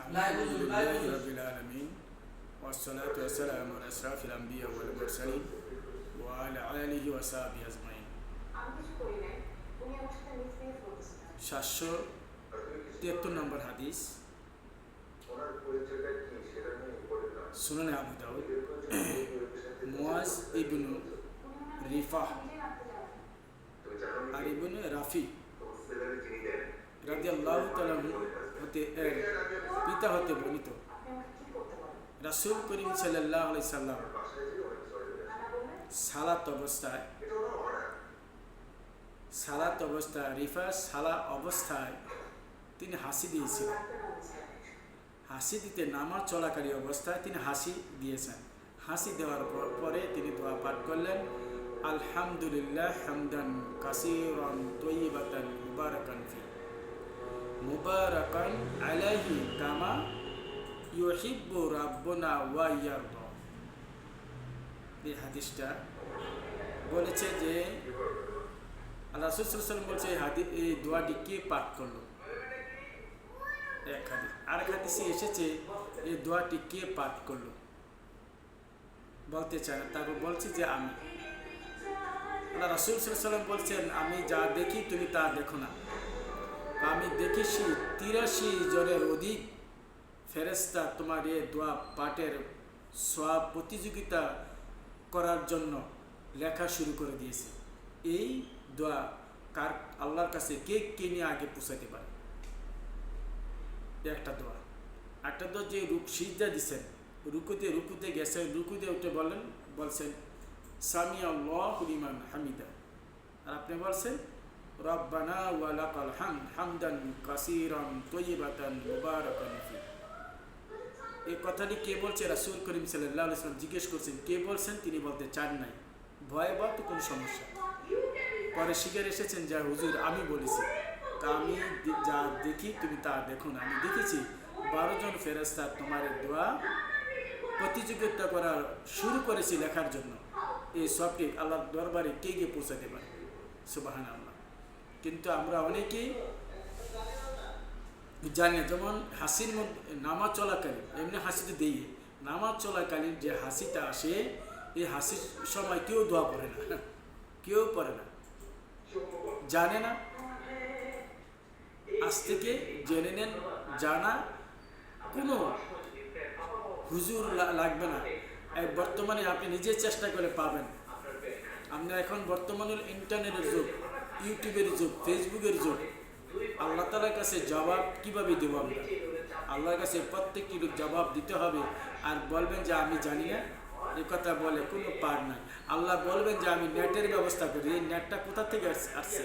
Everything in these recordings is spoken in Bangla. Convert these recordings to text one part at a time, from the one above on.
আলহামদুলিল্লাহি রাব্বিল আলামিন ওয়াসসালাতু ওয়াসসালামু আলা আশরাফিল আম্বিয়া ওয়াল মুরসালিন ওয়া আলা আলিহি ওয়া সাহবিহি আজমাইন। 773 নম্বর হাদিস, সুনানে আবু দাউদ, মুয়াজ ইবনু রিফাহ আর ইবনু রাফি রাদিয়াল্লাহু তাআলা হতে এর পিতা হতে বর্ণিত, রাসূল করিম সাল্লাল্লাহু আলাইহি সাল্লাম সালাত অবস্থায় রিফা সালাত অবস্থায় তিনি হাসি দিয়েছিলেন। হাসি দিতে নামাজ চলাকালী অবস্থায় তিনি হাসি দিয়েছেন। হাসি দেওয়ার পরে তিনি দোয়া পাঠ করলেন, আলহামদুলিল্লাহ হামদান কাসীরান তাইয়িবাতান মুবারাকান ফি মুবারাকান আলাইহি কামা ইউহিব্বু রাব্বুনা ওয়া ইয়ারদা। এই হাদিসটা বলেছে যে আল্লাহ রাসূল সাল্লাল্লাহু আলাইহি ওয়াসাল্লাম বলছে এই দোয়াটি কে পাঠ করলো। এক হাদিস, আরেক হাদিসে এসেছে এই দোয়াটি কে পাঠ করলো বলতে চায় না, তারপর বলছে যে আমি। আল্লাহ রাসূল সাল্লাল্লাহু আলাইহি ওয়াসাল্লাম বলছেন, আমি যা দেখি তুমি তা দেখো না। আমি দেখেছি 83 জনের অধিক ফেরেশতা তোমার এই দোয়া পাঠের সওয়াব প্রতিযোগিতা করার জন্য লেখা শুরু করে দিয়েছে। এই দোয়া কার আল্লাহর কাছে কে নিয়ে আগে পৌঁছাতে পারে। একটা দোয়া যে সিজদা দিচ্ছেন, রুকুতে গেছেন, রুকুতে উঠে বলছেন সামি আল্লাহু লিমান হামিদা, আর আপনি বলছেন রব্বানা ওয়া লাকাল হামদ হামদান কাসীরান তাইয়িবাতান মুবারাকান ফি। এই কথাটি কে বলছে? রাসূল করিম সাল্লাল্লাহু আলাইহি ওয়াসাল্লাম জিজ্ঞেস করছেন কে বলছেন, তিনি বলতে চান নাই, ভয় বা তো কোনো সমস্যা। পরে স্বীকার এসেছেন যে হুজুর আমি বলেছি, তা আমি যা দেখি তুমি তা দেখো না। আমি দেখেছি 12 জন ফেরেশতা তোমার দোয়া প্রতিযোগিতা করা শুরু করেছি লেখার জন্য। এই সবটি আল্লাহর দরবারে কে গিয়ে পৌঁছাতে পারে। সুবহানাল্লাহ। কিন্তু আমরা অনেকেই জানি, যেমন হাসির মধ্যে নামাজ চলাকালীন, এমনি হাসি তো দেই, নামাজ চলাকালীন যে হাসিটা আসে, এই হাসির সময় কেউ দোয়া পড়ে না, কেউ পড়ে না, জানে না। আজ থেকে জেনে নেন, জানা কোনো হুজুর লাগবে না। বর্তমানে আপনি নিজে চেষ্টা করে পাবেন। আমরা এখন বর্তমানে ইন্টারনেটের যুগ, ইউটিউবের যুগ, ফেসবুকের যুগ। আল্লাহ তাআলার কাছে জবাব কিভাবে দেব আমরা? আল্লাহর কাছে প্রত্যেকটি লোক জবাব দিতে হবে। আর বলবেন যে আমি জানি না, এ কথা বলে কোনো পার নাই। আল্লাহ বলবেন যে আমি নেটের ব্যবস্থা করি। এই নেটটা কোথা থেকে আসছে?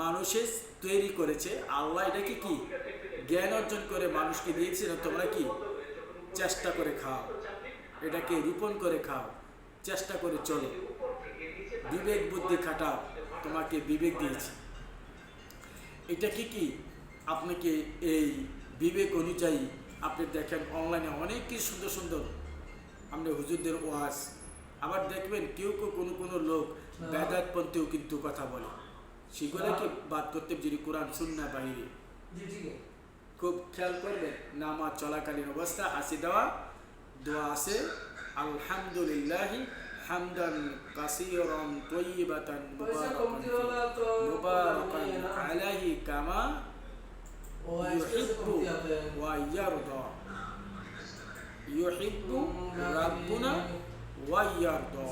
মানুষে তৈরি করেছে। আল্লাহ এটাকে কি জ্ঞান অর্জন করে মানুষকে দিয়েছে, তোমরা কি চেষ্টা করে খাও, এটাকে রোপণ করে খাও, চেষ্টা করে চলো, বিবেক বুদ্ধি খাটাও, তোমাকে বিবেক দিয়েছি। এটা কি আপনাকে এই বিবেক অনুযায়ী আপনি দেখেন অনলাইনে অনেক কিছু সুন্দর সুন্দর আমরা হুজুরদের ওয়াজ। আবার দেখবেন কেউ কোনো লোক বেদাতপন্থীও কিন্তু কথা বলে, সেগুলোকে বাদ করতে যদি কোরআন সুন্নাহ বাহিরে। খুব খেয়াল করবেন, নামাজ চলাকালীন অবস্থা হাসি দেওয়া দোয়া আছে, আলহামদুলিল্লাহি হামদান কাসীরান তাইয়িবাতান মুবারাকান আলাইহি কামা ইউহিব্বু ওয়া ইয়ারদা, ইউহিব্বু রাব্বুনা ওয়া ইয়ারদা।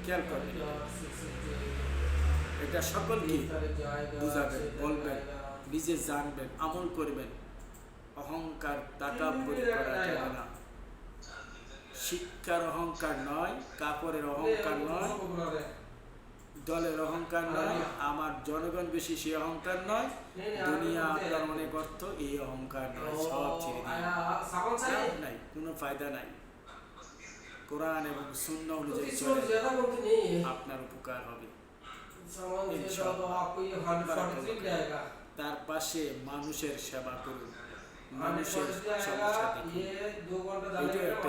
খেয়াল করবেন, এটা সকলকে বুঝাবেন, বলবেন, নিজে জানবেন, আমল করবেন। অহংকার তাকাব্বুরি করা যাবে না। শিক্ষার অহংকার নয়, কাপড়ের অহংকার নয়, দলের অহংকার নয়, আমার জনগণ বেশি সে অহংকার নয়, দুনিয়া আপনার অনেক অর্থ, এই অহংকার নয়। সব ছেড়ে দিন, নাই কোনো ফায়দা নাই। কোরআন এবং সুন্নাহ অনুযায়ী চলে, আপনার উপকার হবে। তার পাশে মানুষের সেবা করুন, মানুষের সমস্যা দেখুন।